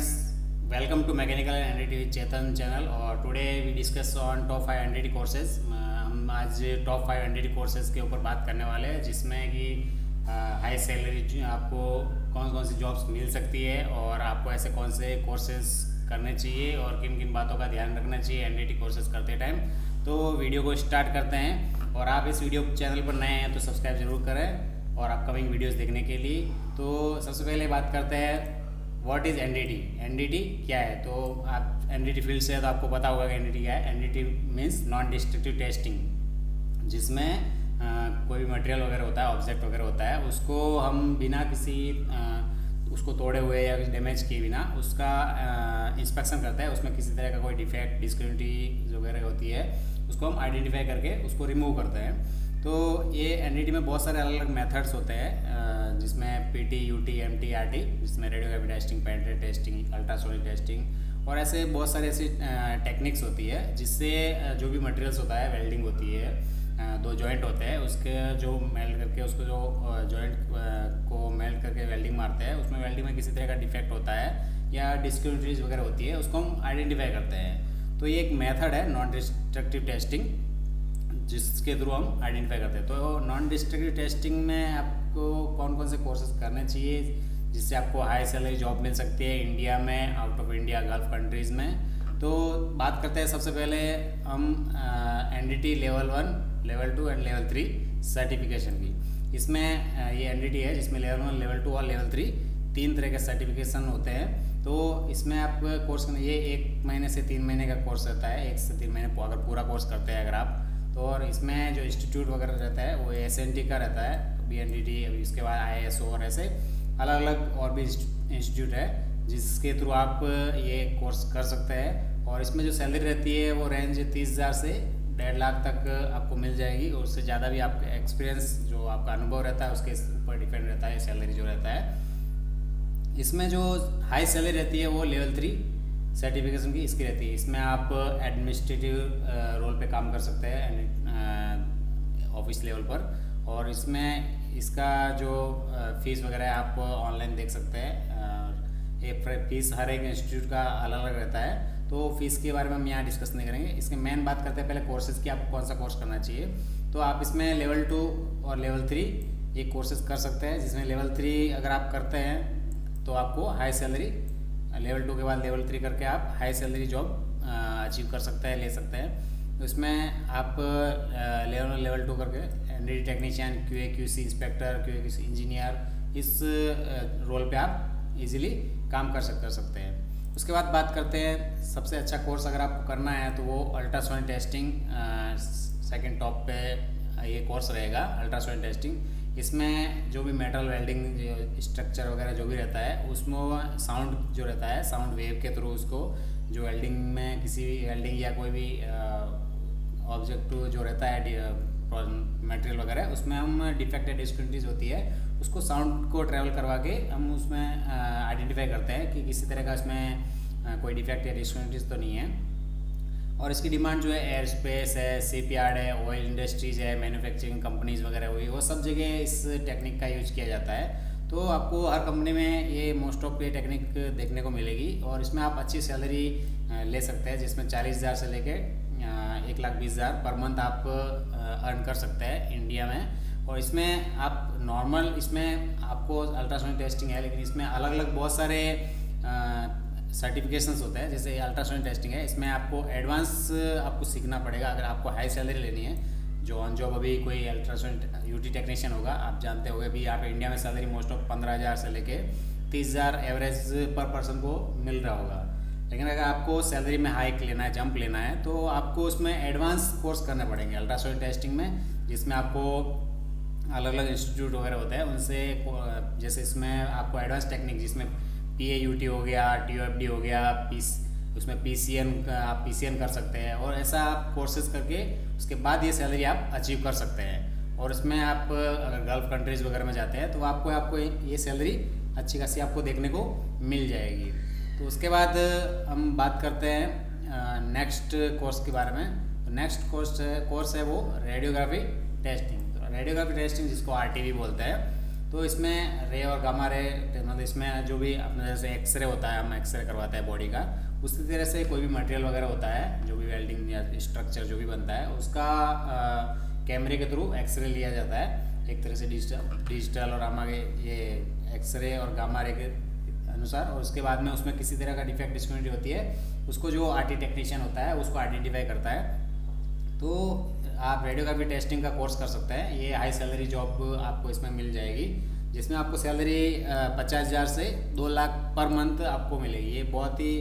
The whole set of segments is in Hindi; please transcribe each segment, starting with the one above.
friends, welcome to Mechanical and NDT with Chetan channel और today we discuss on top 5 NDT courses। हम आज टॉप 5 NDT कोर्सेज के ऊपर बात करने वाले हैं जिसमें कि हाई सैलरी आपको कौन कौन सी जॉब्स मिल सकती है और आपको ऐसे कौन से कोर्सेज करने चाहिए और किन किन बातों का ध्यान रखना चाहिए NDT कोर्सेज करते टाइम। तो वीडियो को स्टार्ट करते हैं और आप इस वीडियो चैनल पर नए हैं तो सब्सक्राइब ज़रूर करें और अपकमिंग वीडियोस देखने के लिए। तो सबसे पहले बात करते हैं व्हाट इज़ NDT। NDT क्या है? तो आप NDT फील्ड से तो आपको पता होगा कि NDT क्या है। NDT means non destructive testing, जिसमें कोई भी मटेरियल वगैरह होता है, ऑब्जेक्ट वगैरह होता है, उसको हम बिना किसी उसको तोड़े हुए या डैमेज किए बिना उसका इंस्पेक्शन करते हैं। उसमें किसी तरह का कोई डिफेक्ट, डिस्कन्टिन्यूटी वगैरह होती है उसको हम आइडेंटिफाई करके उसको रिमूव करते हैं। तो ये NDT में बहुत सारे अलग अलग मेथड्स होते हैं जिसमें PT, UT, MT, RT, जिसमें radiography testing, penetrate testing, ultrasonic testing और ऐसे बहुत सारे ऐसी टेक्निक्स होती है जिससे जो भी मटेरियल्स होता है, वेल्डिंग होती है, दो जॉइंट होते हैं उसके जो मेल्ट करके उसको जो जॉइंट को मेल्ट करके वेल्डिंग मारते हैं, उसमें वेल्डिंग में किसी तरह का डिफेक्ट होता है या डिस्कन्टिन्यूटीज वगैरह होती है, उसको हम आइडेंटिफाई करते हैं। तो ये एक मेथड है नॉन डिस्ट्रक्टिव टेस्टिंग जिसके थ्रू हम आइडेंटिफाई करते हैं। तो नॉन डिस्ट्रक्टिव टेस्टिंग में आपको कौन कौन से कोर्सेज करने चाहिए जिससे आपको हाई सैलरी जॉब मिल सकती है इंडिया में, out of India, gulf countries में। तो बात करते हैं सबसे पहले हम NDT level 1, level 2 and level 3 certification की। इसमें ये NDT है जिसमें लेवल 1, लेवल 2 और लेवल 3 तीन तरह के सर्टिफिकेशन होते हैं। तो इसमें आप कोर्स ये 1 महीने से 3 महीने का कोर्स रहता है। 1 से 3 महीने अगर पूरा कोर्स करते हैं अगर आप तो, और इसमें जो इंस्टीट्यूट वगैरह रहता है वो SNT का रहता है, BNDT, अभी इसके बाद ISO और ऐसे अलग अलग और भी इंस्टीट्यूट है जिसके थ्रू आप ये कोर्स कर सकते हैं। और इसमें जो सैलरी रहती है वो रेंज 30,000 से 1.5 लाख तक आपको मिल जाएगी और उससे ज़्यादा भी आपका एक्सपीरियंस जो आपका अनुभव रहता है उसके ऊपर डिपेंड रहता है सैलरी जो रहता है। इसमें जो हाई सैलरी रहती है वो लेवल 3 सर्टिफिकेशन की इसकी रहती है। इसमें आप एडमिनिस्ट्रेटिव रोल पे काम कर सकते हैं ऑफिस लेवल पर, और इसमें इसका जो फीस वगैरह है आप ऑनलाइन देख सकते हैं। ये फीस हर एक इंस्टीट्यूट का अलग अलग रहता है, तो फीस के बारे में हम यहाँ डिस्कस नहीं करेंगे। इसके मेन बात करते हैं पहले कोर्सेज़ की, आपको कौन सा कोर्स करना चाहिए। तो आप इसमें लेवल 2 और लेवल 3 ये कोर्सेज़ कर सकते हैं, जिसमें लेवल 3 अगर आप करते हैं तो आपको हाई सैलरी, लेवल 2 के बाद लेवल 3 करके आप हाई सैलरी जॉब अचीव कर सकते हैं, ले सकते हैं। तो इसमें आप लेवल 2 करके NDT technician, QA QC inspector, QA QC engineer, इस रोल पे आप इजीली काम कर सकते हैं। उसके बाद बात करते हैं सबसे अच्छा कोर्स अगर आपको करना है तो वो अल्ट्रासोनिक टेस्टिंग सेकंड टॉप पे ये कोर्स रहेगा, अल्ट्रासोनिक टेस्टिंग। इसमें जो भी मेटल वेल्डिंग स्ट्रक्चर वगैरह जो भी रहता है उसमें साउंड जो रहता है, साउंड वेव के थ्रू उसको जो वेल्डिंग में किसी भी वेल्डिंग या कोई भी ऑब्जेक्ट जो रहता है मटेरियल वगैरह, उसमें हम डिफेक्ट या डिस्कन्टिन्यूटीज होती है उसको साउंड को ट्रैवल करवा के हम उसमें आइडेंटिफाई करते हैं कि किसी तरह का इसमें कोई डिफेक्ट या डिस्कन्टिन्यूटीज तो नहीं है। और इसकी डिमांड जो है एयर स्पेस है, शिपयार्ड है, ऑयल इंडस्ट्रीज है, मैन्युफैक्चरिंग कंपनीज वगैरह हुई, वो सब जगह इस टेक्निक का यूज किया जाता है। तो आपको हर कंपनी में ये मोस्ट ऑफ ये टेक्निक देखने को मिलेगी और इसमें आप अच्छी सैलरी ले सकते हैं, जिसमें 40,000 से लेके 1,20,000 पर मंथ आप अर्न कर सकते हैं इंडिया में। और इसमें आप नॉर्मल, इसमें आपको अल्ट्रासोनिक टेस्टिंग है लेकिन इसमें अलग अलग बहुत सारे सर्टिफिकेशंस होते हैं। जैसे अल्ट्रासोनिक टेस्टिंग है, इसमें आपको एडवांस आपको सीखना पड़ेगा अगर आपको हाई सैलरी लेनी है। जो ऑन जॉब अभी कोई अल्ट्रासोनिक UT टेक्नीशियन होगा, आप जानते होंगे भी यहाँ पे इंडिया में सैलरी मोस्ट ऑफ 15,000 से लेके 30,000 एवरेज पर पर्सन को मिल रहा होगा। लेकिन अगर आपको सैलरी में हाइक लेना है, जंप लेना है, तो आपको उसमें एडवांस कोर्स करने पड़ेंगे अल्ट्रासोनिक टेस्टिंग में, जिसमें आपको अलग अलग इंस्टीट्यूट वगैरह होते हैं उनसे, जैसे इसमें आपको एडवांस टेक्निक जिसमें PAUT हो गया, TOFD हो गया, उसमें आप PCN कर सकते हैं और ऐसा आप कोर्सेज करके उसके बाद ये सैलरी आप अचीव कर सकते हैं। और इसमें आप अगर गल्फ कंट्रीज़ वगैरह में जाते हैं तो आपको ये सैलरी अच्छी खासी आपको देखने को मिल जाएगी। तो उसके बाद हम बात करते हैं नेक्स्ट कोर्स के बारे में। तो नेक्स्ट कोर्स है वो रेडियोग्राफी टेस्टिंग। तो रेडियोग्राफी टेस्टिंग जिसको RTV बोलते हैं, तो इसमें रे और गामा रे मतलब इसमें जो भी अपने जैसे एक्सरे होता है, हम एक्सरे करवाते हैं बॉडी का, उसी तरह से कोई भी मटेरियल वगैरह होता है, जो भी वेल्डिंग या स्ट्रक्चर जो भी बनता है, उसका कैमरे के थ्रू एक्सरे लिया जाता है, एक तरह से डिजिटल और हमारे ये एक्सरे और गामा रे के अनुसार। और उसके बाद में उसमें किसी तरह का डिफेक्ट डिस्कन्टिन्यूटी होती है, उसको जो आरटी टेक्नीशियन होता है उसको आइडेंटिफाई करता है। तो आप रेडियोग्राफी टेस्टिंग का कोर्स कर सकते हैं। ये हाई सैलरी जॉब आपको इसमें मिल जाएगी, जिसमें आपको सैलरी 50,000 से 2 लाख पर मंथ आपको मिलेगी। ये बहुत ही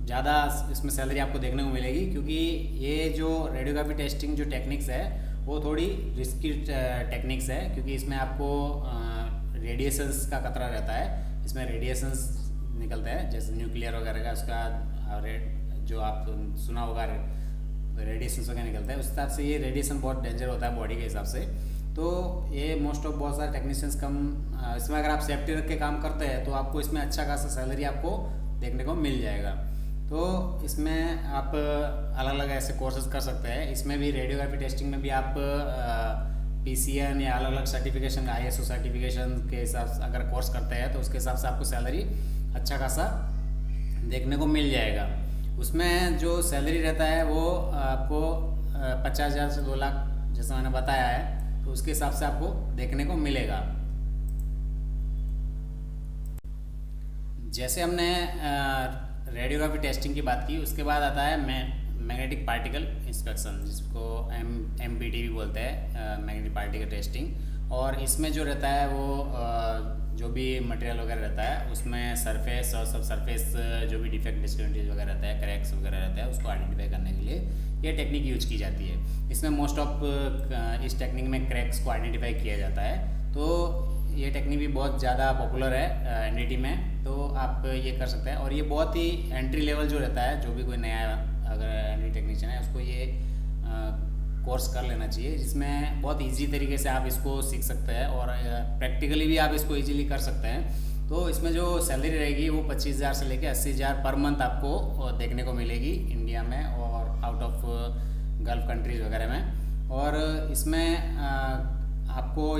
ज़्यादा इसमें सैलरी आपको देखने को मिलेगी, क्योंकि ये जो रेडियोग्राफी टेस्टिंग जो टेक्निक्स है वो थोड़ी रिस्की टेक्निक्स है, क्योंकि इसमें आपको रेडिएशंस का खतरा रहता है। इसमें रेडिएशंस निकलता है जैसे न्यूक्लियर वगैरह का, उसका जो आप सुना होगा रेडिएशन वगैरह निकलता है, उस हिसाब से ये रेडिएशन बहुत डेंजर होता है बॉडी के हिसाब से। तो ये मोस्ट ऑफ बहुत सारे टेक्नीशियंस कम इसमें अगर आप सेफ्टी रख के काम करते हैं तो आपको इसमें अच्छा खासा सैलरी आपको देखने को मिल जाएगा। तो इसमें आप अलग अलग ऐसे कोर्सेज कर सकते हैं। इसमें भी रेडियोग्राफी टेस्टिंग में भी आप PCN या अलग अलग सर्टिफिकेशन, ISO सर्टिफिकेशन के हिसाब से अगर कोर्स करते हैं तो उसके हिसाब से आपको सैलरी अच्छा खासा देखने को मिल जाएगा। उसमें जो सैलरी रहता है वो आपको 50,000 से 2 लाख जैसा मैंने बताया है, तो उसके हिसाब से आपको देखने को मिलेगा। जैसे हमने रेडियोग्राफी टेस्टिंग की बात की, उसके बाद आता है मैग्नेटिक पार्टिकल इंस्पेक्शन, जिसको MPT भी बोलते हैं, मैग्नेटिक पार्टिकल टेस्टिंग। और इसमें जो रहता है वो जो भी मटेरियल वगैरह रहता है उसमें सरफेस और सब सरफेस जो भी डिफेक्ट डिस्कन्टिन्यूटीज वगैरह रहता है, क्रैक्स वगैरह रहता है, उसको आइडेंटिफाई करने के लिए ये टेक्निक यूज की जाती है। इसमें मोस्ट ऑफ इस टेक्निक में क्रैक्स को आइडेंटिफाई किया जाता है। तो ये टेक्निक भी बहुत ज़्यादा पॉपुलर है NDT में, तो आप ये कर सकते हैं। और ये बहुत ही एंट्री लेवल जो रहता है, जो भी कोई नया अगर NDT टेक्नीशियन है उसको ये कोर्स कर लेना चाहिए, जिसमें बहुत इजी तरीके से आप इसको सीख सकते हैं और प्रैक्टिकली भी आप इसको इजीली कर सकते हैं। तो इसमें जो सैलरी रहेगी वो 25,000 से लेकर 80,000 पर मंथ आपको देखने को मिलेगी इंडिया में और आउट ऑफ गल्फ कंट्रीज़ वगैरह में। और इसमें आपको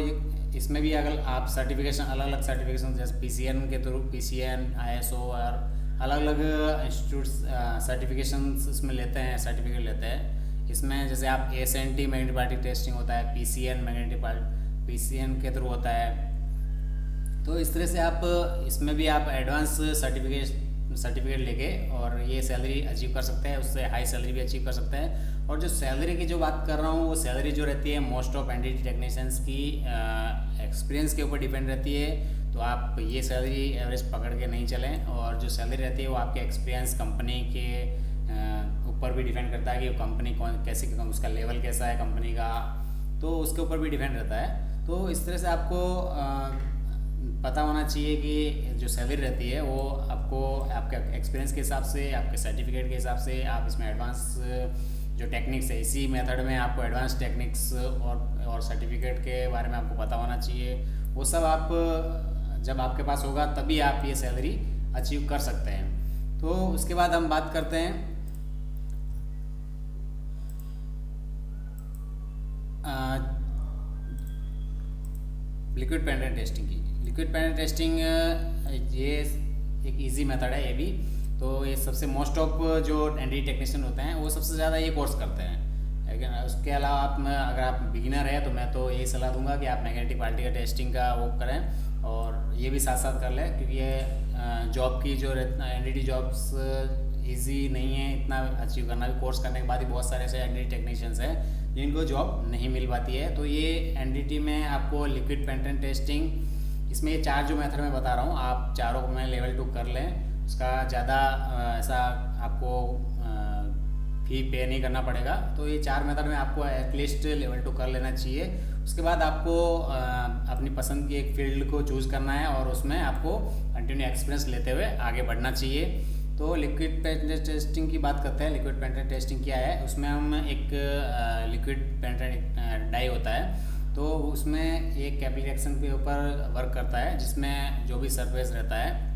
इसमें भी अगर आप सर्टिफिकेशन अलग अलग सर्टिफिकेशन जैसे PCN के थ्रू PCN, ISO और अलग अलग इंस्टीट्यूट्स सर्टिफिकेशंस इसमें लेते हैं, सर्टिफिकेट लेते हैं। इसमें जैसे आप SNT मैग्नेटिक पार्टिकल टेस्टिंग होता है, PCN PCN के थ्रू होता है। तो इस तरह से आप इसमें भी आप एडवांस सर्टिफिकेट लेके और ये सैलरी अचीव कर सकते हैं, उससे हाई सैलरी भी अचीव कर सकते हैं। और जो सैलरी की जो बात कर रहा हूँ, वो सैलरी जो रहती है मोस्ट ऑफ NDT टेक्नीशियंस की एक्सपीरियंस के ऊपर डिपेंड रहती है। तो आप ये सैलरी एवरेज पकड़ के नहीं चलें, और जो सैलरी रहती है वो आपके एक्सपीरियंस कंपनी के ऊपर भी डिपेंड करता है कि वो कंपनी कैसे, उसका लेवल कैसा है कंपनी का, तो उसके ऊपर भी डिपेंड रहता है। तो इस तरह से आपको पता होना चाहिए कि जो सैलरी रहती है वो आपको आपके एक्सपीरियंस के हिसाब से, आपके सर्टिफिकेट के हिसाब से, आप इसमें एडवांस जो टेक्निक्स है, इसी मेथड में आपको एडवांस टेक्निक्स और सर्टिफिकेट के बारे में आपको पता होना चाहिए। वो सब आप जब आपके पास होगा तभी आप ये सैलरी अचीव कर सकते हैं। तो उसके बाद हम बात करते हैं लिक्विड पेनिट्रेंट टेस्टिंग की। लिक्विड पेनिट्रेंट टेस्टिंग ये एक इजी मेथड है ये भी। तो ये सबसे मोस्ट ऑफ जो NDT टेक्नीशियन होते हैं वो सबसे ज़्यादा ये कोर्स करते हैं। लेकिन उसके अलावा अगर आप बिगिनर है तो मैं तो यही सलाह दूंगा कि आप मैग्नेटिक पार्टिकल टेस्टिंग का वो करें और ये भी साथ साथ कर लें, क्योंकि ये जॉब की जो NDT जॉब्स ईजी नहीं है इतना अचीव करना। भी कोर्स करने के बाद ही बहुत सारे ऐसे NDT टेक्नीशियंस हैं जिनको जॉब नहीं मिल पाती है। तो ये NDT में आपको लिक्विड पेनिट्रेंट टेस्टिंग, इसमें ये 4 जो मेथड मैं बता रहा हूँ, आप चारों को मैं लेवल 2 कर लें। उसका ज़्यादा ऐसा आपको फी पे नहीं करना पड़ेगा। तो ये 4 मेथड में आपको एटलीस्ट लेवल 2 कर लेना चाहिए। उसके बाद आपको अपनी पसंद की एक फील्ड को चूज़ करना है और उसमें आपको कंटिन्यू एक्सपीरियंस लेते हुए आगे बढ़ना चाहिए। तो लिक्विड पेनिट्रेंट टेस्टिंग की बात करते हैं। लिक्विड पेनिट्रेंट टेस्टिंग क्या है, उसमें हम एक लिक्विड पेनिट्रेंट डाई होता है, तो उसमें एक एप्लीकेशन के ऊपर वर्क करता है, जिसमें जो भी सरफेस रहता है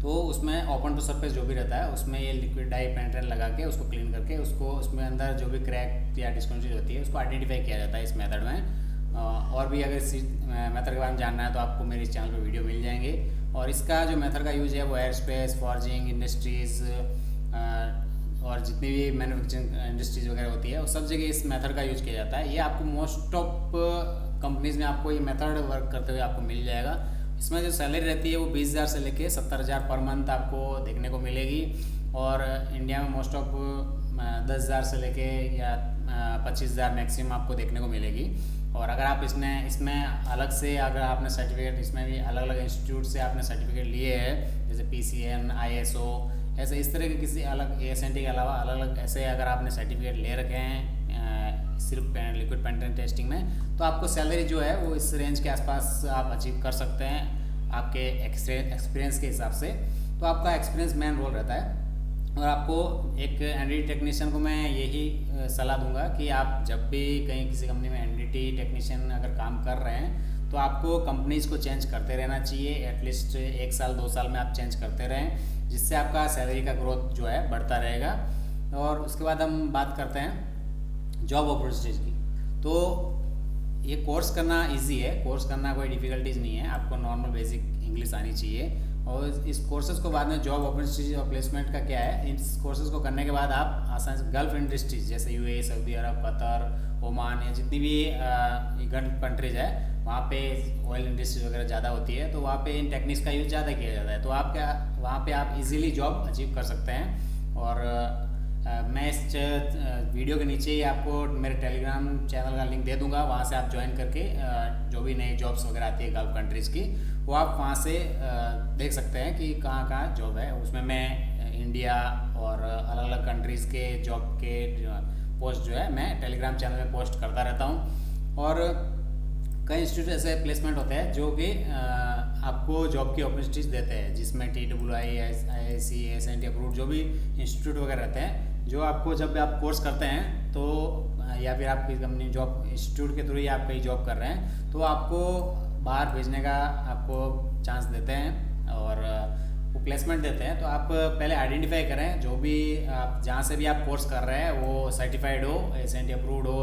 तो उसमें ओपन टू सरफेस जो भी रहता है उसमें ये लिक्विड डाई पेनिट्रेंट लगा के उसको क्लीन करके उसको उसमें अंदर जो भी क्रैक या डिस्कन्टिन्यूटी होती है उसको आइडेंटिफाई किया जाता है इस मेथड में। और भी अगर इस मेथड के बारे में जानना है तो आपको मेरे इस चैनल पर वीडियो मिल जाएंगे। और इसका जो मेथड का यूज़ है वो एयर स्पेस, फॉर्जिंग इंडस्ट्रीज़ और जितनी भी मैन्युफैक्चरिंग इंडस्ट्रीज वगैरह होती है उस सब जगह इस मेथड का यूज़ किया जाता है। ये आपको मोस्ट ऑफ कंपनीज़ में आपको ये मेथड वर्क करते हुए आपको मिल जाएगा। इसमें जो सैलरी रहती है वो 20,000 से लेके 70,000 पर मंथ आपको देखने को मिलेगी। और इंडिया में मोस्ट ऑफ 10,000 से लेके या 25,000 मैक्सिमम आपको देखने को मिलेगी। और अगर आप इसमें अलग से अगर आपने सर्टिफिकेट, इसमें भी अलग अलग इंस्टीट्यूट से आपने सर्टिफिकेट लिए हैं जैसे PCN, ISO, ऐसे इस तरह के किसी अलग ASNT के अलावा अलग अलग ऐसे अगर आपने सर्टिफिकेट ले रखे हैं सिर्फ लिक्विड पेंटेंट टेस्टिंग में, तो आपको सैलरी जो है वो इस रेंज के आसपास आप अचीव कर सकते हैं आपके एक्सपीरियंस के हिसाब से। तो आपका एक्सपीरियंस मेन रोल रहता है। और आपको एक NDT टेक्नीशियन को मैं यही सलाह दूंगा कि आप जब भी कहीं किसी कंपनी में NDT टेक्नीशियन अगर काम कर रहे हैं तो आपको कंपनीज़ को चेंज करते रहना चाहिए। एटलीस्ट 1 साल 2 साल में आप चेंज करते रहें, जिससे आपका सैलरी का ग्रोथ जो है बढ़ता रहेगा। और उसके बाद हम बात करते हैं जॉब अपॉर्चुनिटीज़ की। तो ये कोर्स करना इजी है, कोर्स करना कोई डिफ़िकल्टीज नहीं है। आपको नॉर्मल बेसिक इंग्लिश आनी चाहिए। और इस कोर्सेज को बाद में जॉब अपॉर्चुनिटीज और प्लेसमेंट का क्या है, इस कोर्सेज को करने के बाद आप आसानी से गल्फ इंडस्ट्रीज जैसे UAE, सऊदी अरब, कतर, ओमान या जितनी भी गल्फ कंट्रीज है वहाँ पे ऑयल इंडस्ट्री वगैरह ज़्यादा होती है, तो वहाँ पे इन टेक्निक्स का यूज़ ज़्यादा किया जाता है। तो आप क्या वहाँ पे आप इजीली जॉब अचीव कर सकते हैं। और मैं इस वीडियो के नीचे ही आपको मेरे टेलीग्राम चैनल का लिंक दे दूंगा, वहाँ से आप ज्वाइन करके जो भी नई जॉब्स वगैरह आती है गल्फ कंट्रीज़ की वो आप वहाँ से देख सकते हैं कि कहाँ कहाँ जॉब है। उसमें मैं इंडिया और अलग अलग कंट्रीज़ के जॉब के पोस्ट जो है मैं टेलीग्राम चैनल में पोस्ट करता रहता हूँ। और कई इंस्टीट्यूट ऐसे प्लेसमेंट होते हैं जो कि आपको जॉब की अपॉर्चुनिटीज़ देते हैं, जिसमें TWI, IIC, ASNT अप्रूव्ड जो भी इंस्टीट्यूट वगैरह रहते हैं, जो आपको जब आप कोर्स करते हैं तो या फिर आपकी कंपनी जॉब इंस्टीट्यूट के थ्रू ही आप कहीं जॉब कर रहे हैं तो आपको बाहर भेजने का आपको चांस देते हैं और वो प्लेसमेंट देते हैं। तो आप पहले आइडेंटिफाई करें जो भी आप जहाँ से भी आप कोर्स कर रहे हैं वो सर्टिफाइड हो, ASNT अप्रूव्ड हो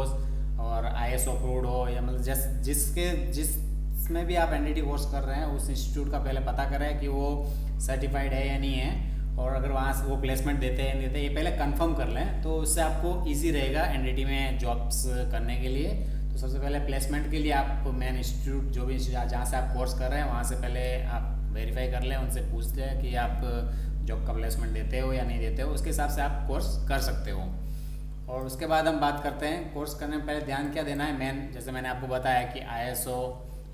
और ISO अप्रूव्ड हो, या मतलब जिसमें भी आप NDT कोर्स कर रहे हैं उस इंस्टीट्यूट का पहले पता करें कि वो सर्टिफाइड है या नहीं है। और अगर वहाँ से वो प्लेसमेंट देते हैं नहीं देते, ये पहले कंफर्म कर लें, तो उससे आपको इजी रहेगा NDT में जॉब्स करने के लिए। तो सबसे पहले प्लेसमेंट के लिए आप मेन इंस्टीट्यूट जो भी जहाँ से आप कोर्स कर रहे हैं वहाँ से पहले आप वेरीफाई कर लें, उनसे पूछ लें कि आप जॉब का प्लेसमेंट देते हो या नहीं देते हो, उसके हिसाब से आप कोर्स कर सकते हो। और उसके बाद हम बात करते हैं कोर्स करने में पहले ध्यान क्या देना है। मेन जैसे मैंने आपको बताया कि ISO,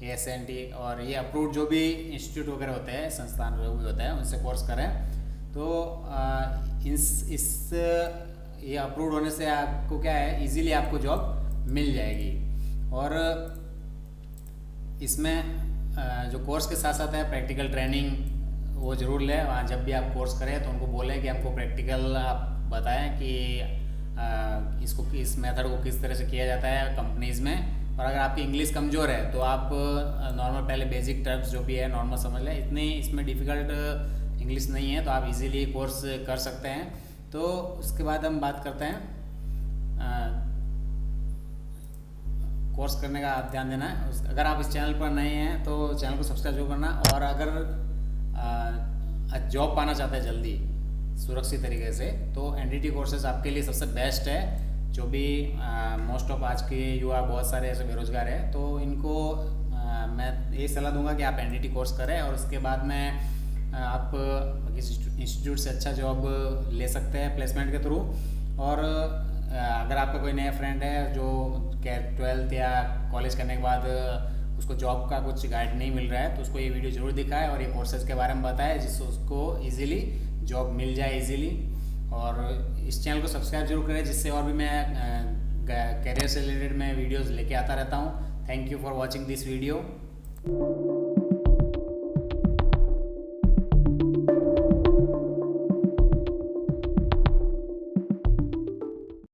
ASNT और ये अप्रूव्ड जो भी इंस्टीट्यूट वगैरह होते हैं, संस्थान जो भी होते हैं, उनसे कोर्स करें। तो ये अप्रूव्ड होने से आपको क्या है, इजीली आपको जॉब मिल जाएगी। और इसमें जो कोर्स के साथ साथ है प्रैक्टिकल ट्रेनिंग वो ज़रूर लें। वहाँ जब भी आप कोर्स करें तो उनको बोलें कि हमको प्रैक्टिकल आप बताएं कि इस मेथड को किस तरह से किया जाता है कंपनीज़ में। और अगर आपकी इंग्लिश कमज़ोर है तो आप नॉर्मल पहले बेसिक टर्म्स जो भी है नॉर्मल समझ लें, इतनी इसमें डिफ़िकल्ट इंग्लिश नहीं है, तो आप इजीली कोर्स कर सकते हैं। तो उसके बाद हम बात करते हैं कोर्स करने का आप ध्यान देना है। अगर आप इस चैनल पर नए हैं तो चैनल को सब्सक्राइब जरूर करना। और अगर जॉब पाना चाहते हैं जल्दी सुरक्षित तरीके से तो NDT कोर्सेज आपके लिए सबसे बेस्ट है। जो भी मोस्ट ऑफ आज के युवा बहुत सारे ऐसे बेरोजगार हैं, तो इनको मैं ये सलाह दूंगा कि आप NDT कोर्स करें और उसके बाद में आप किसी इंस्टीट्यूट से अच्छा जॉब ले सकते हैं प्लेसमेंट के थ्रू। और अगर आपका कोई नया फ्रेंड है जो 12th या कॉलेज करने के बाद उसको जॉब का कुछ गाइड नहीं मिल रहा है, तो उसको ये वीडियो ज़रूर दिखाए और ये कोर्सेज के बारे में बताए, जिससे उसको इजीली जॉब मिल जाए इजीली। और इस चैनल को सब्सक्राइब जरूर करें, जिससे और भी मैं करियर से रिलेटेड मैं वीडियोज़ लेके आता रहता हूँ। Thank you for watching this video.